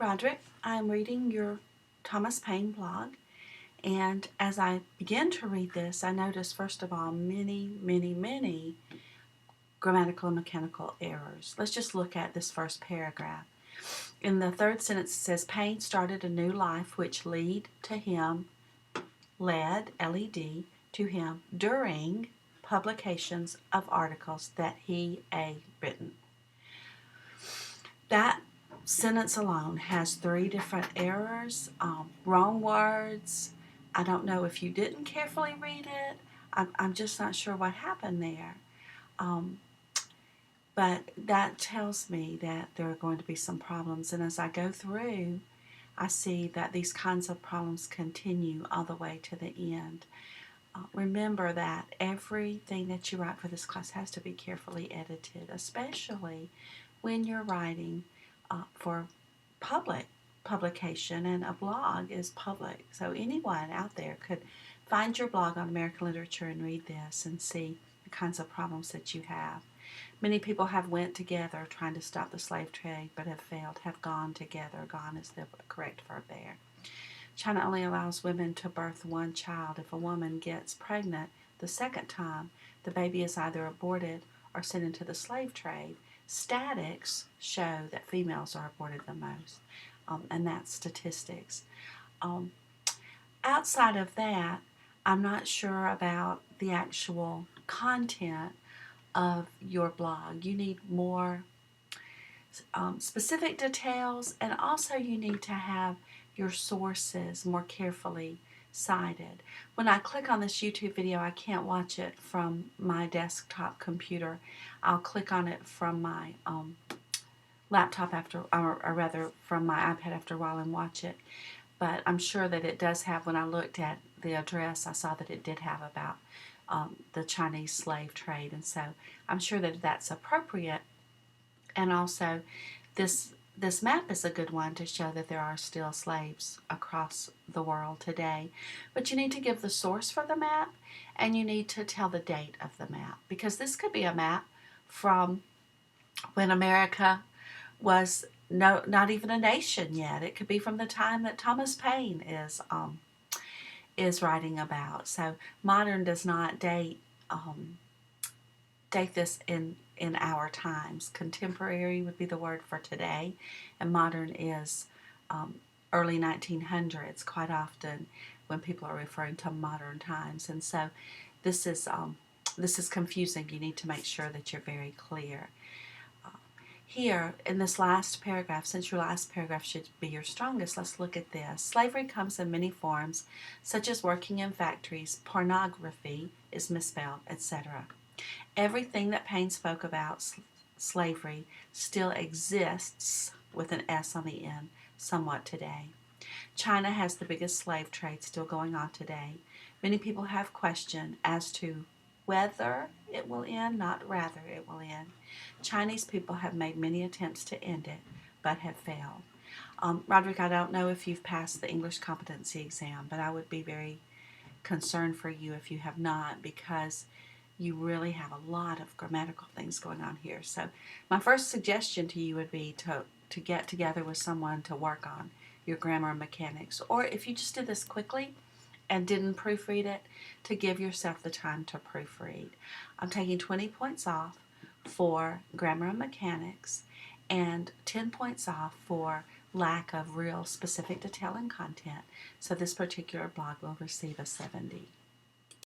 Roderick. I'm reading your Thomas Paine blog, and as I begin to read this, I notice, first of all, many grammatical and mechanical errors. Let's just look at this first paragraph. In the third sentence, it says, Paine started a new life which led, L-E-D, to him during publications of articles that he a written. That sentence alone has 3 different errors, wrong words. I don't know if you didn't carefully read it. I'm just not sure what happened there. But that tells me that there are going to be some problems. And as I go through, I see that these kinds of problems continue all the way to the end. Remember that everything that you write for this class has to be carefully edited, especially when you're writing for publication, and a blog is public. So anyone out there could find your blog on American Literature and read this and see the kinds of problems that you have. Many people have went together trying to stop the slave trade but have failed, have gone together. Gone is the correct verb there. China only allows women to birth 1 child. If a woman gets pregnant the second time, the baby is either aborted or sent into the slave trade. Statistics show that females are aborted the most, and that's statistics. Outside of that, I'm not sure about the actual content of your blog. You need more specific details, and also you need to have your sources more carefully cited. When I click on this YouTube video, I can't watch it from my desktop computer. I'll click on it from my laptop or rather from my iPad after a while and watch it. But I'm sure that it does have, when I looked at the address, I saw that it did have about the Chinese slave trade, and so I'm sure that that's appropriate. And also, this map is a good one to show that there are still slaves across the world today. But you need to give the source for the map, and you need to tell the date of the map, because this could be a map from when America was not even a nation yet. It could be from the time that Thomas Paine is writing about. So modern does not date this in our times. Contemporary would be the word for today, and modern is early 1900s quite often when people are referring to modern times. And so this is confusing. You need to make sure that you're very clear. Here in this last paragraph, since your last paragraph should be your strongest, let's look at this. Slavery comes in many forms, such as working in factories, pornography is misspelled, etc. Everything that Paine spoke about slavery still exists with an S on the end somewhat today. China has the biggest slave trade still going on today. Many people have questioned as to whether it will end, not rather it will end. Chinese people have made many attempts to end it, but have failed. Roderick, I don't know if you've passed the English competency exam, but I would be very concerned for you if you have not, because you really have a lot of grammatical things going on here. So my first suggestion to you would be to get together with someone to work on your grammar and mechanics, or if you just did this quickly and didn't proofread it, to give yourself the time to proofread. I'm taking 20 points off for grammar and mechanics and 10 points off for lack of real specific detail and content. So this particular blog will receive a 70.